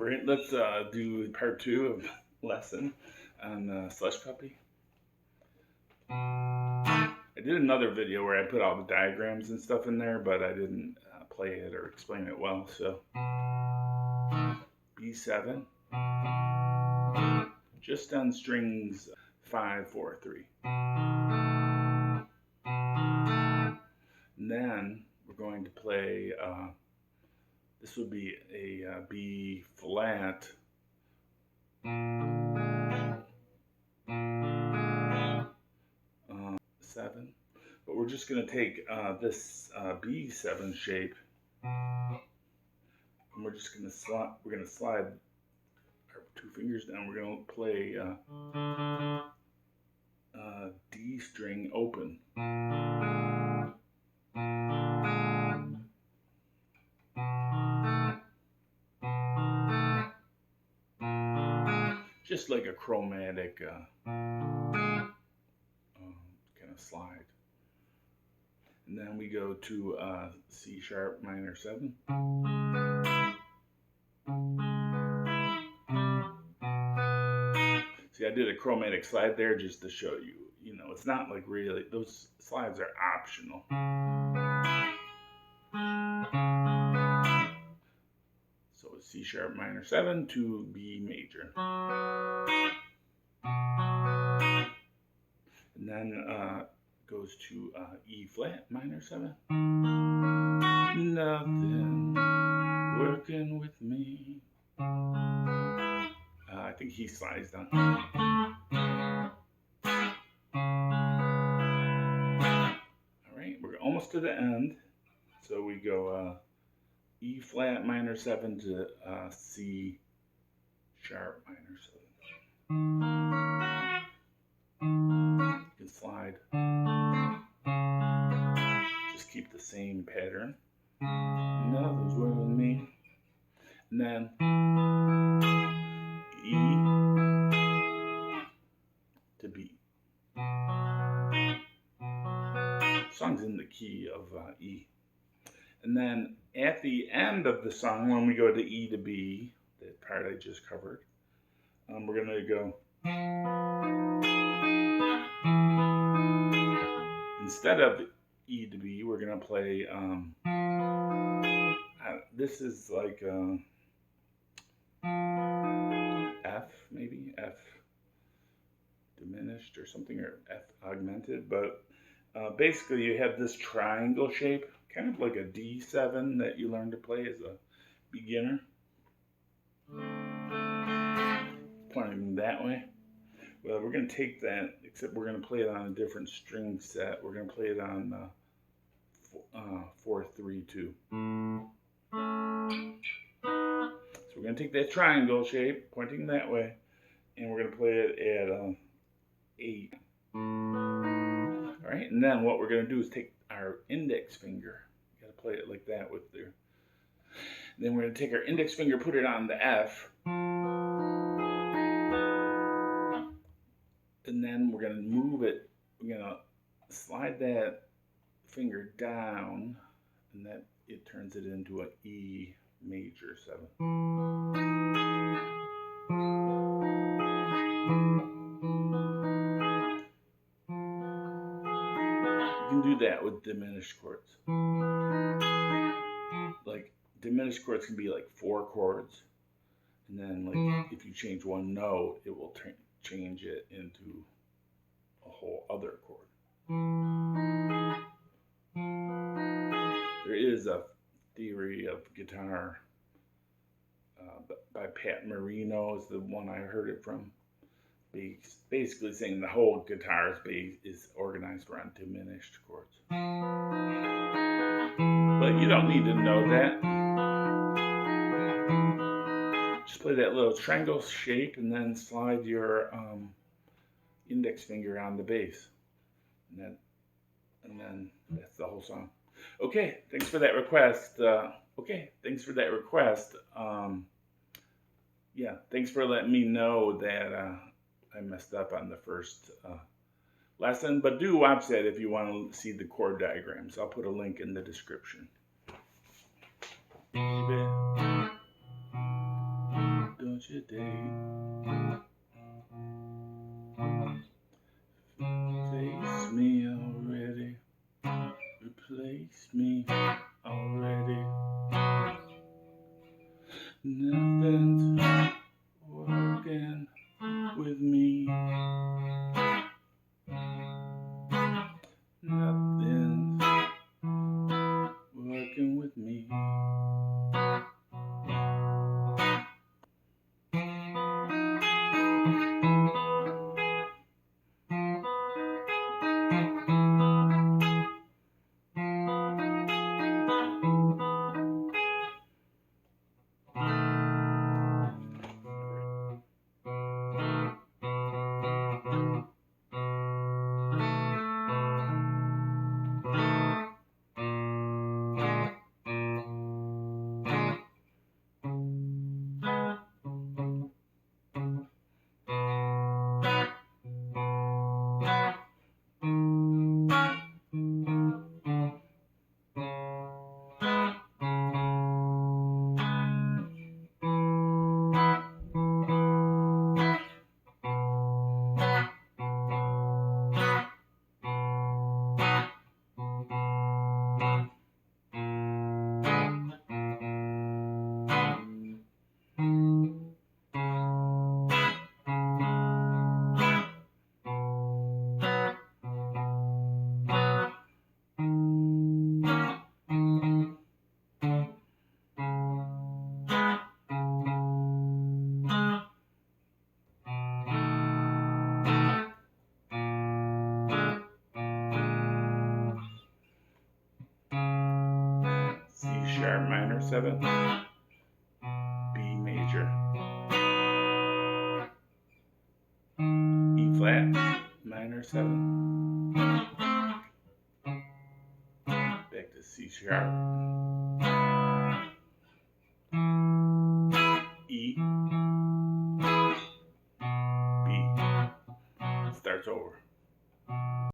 Alright, let's do part 2 of lesson on Slush Puppy. I did another video where I put all the diagrams and stuff in there, but I didn't play it or explain it well, so B7, just on strings 5, 4, 3. And then we're going to play, this would be a B flat, 7, but we're just going to take this B7 shape, and we're just going to slide. We're going to slide our 2 fingers down. We're going to play D string open. Just like a chromatic kind of slide. And then we go to C sharp minor 7. See, I did a chromatic slide there just to show you, it's not like really, those slides are optional. So it's C sharp minor 7 to B major. And then goes to E flat minor 7. Nothing working with me. I think he slides down. Alright, we're almost to the end. So we go E flat minor 7 to C sharp minor 7. You can slide. Just keep the same pattern. Nothing's working with me. And then E to B. Song's in the key of E. And then at the end of the song, when we go to E to B, that part I just covered, we're going to go, instead of E to B, we're going to play, this is like F, maybe, F diminished or something, or F augmented, but basically you have this triangle shape, kind of like a D7 that you learn to play as a beginner. Pointing that way. Well, we're going to take that, except we're going to play it on a different string set. We're going to play it on 4-3-2. So we're going to take that triangle shape, pointing that way, and we're going to play it at 8. Alright, and then what we're going to do is take our index finger. You got to play it like that with your. Then we're going to take our index finger, put it on the F, and then we're going to move it. We're going to slide that finger down, and that it turns it into an E major 7. You can do that with diminished chords. Like diminished chords can be like 4 chords, and then like if you change one note, it will change it into a whole other chord. There is a theory of guitar by Pat Marino is the one I heard it from. Basically saying the whole guitar is organized around diminished chords. But you don't need to know that. Just play that little triangle shape and then slide your index finger on the bass. And then that's the whole song. Okay, thanks for that request. Yeah, thanks for letting me know that I messed up on the first lesson. But do watch that if you want to see the chord diagrams. I'll put a link in the description. Baby. such a day. Face me already, replace me already. Nothing's working with me. Nothing's working with me. C sharp minor 7, B major, E flat minor 7, back to C sharp, E, B, starts over.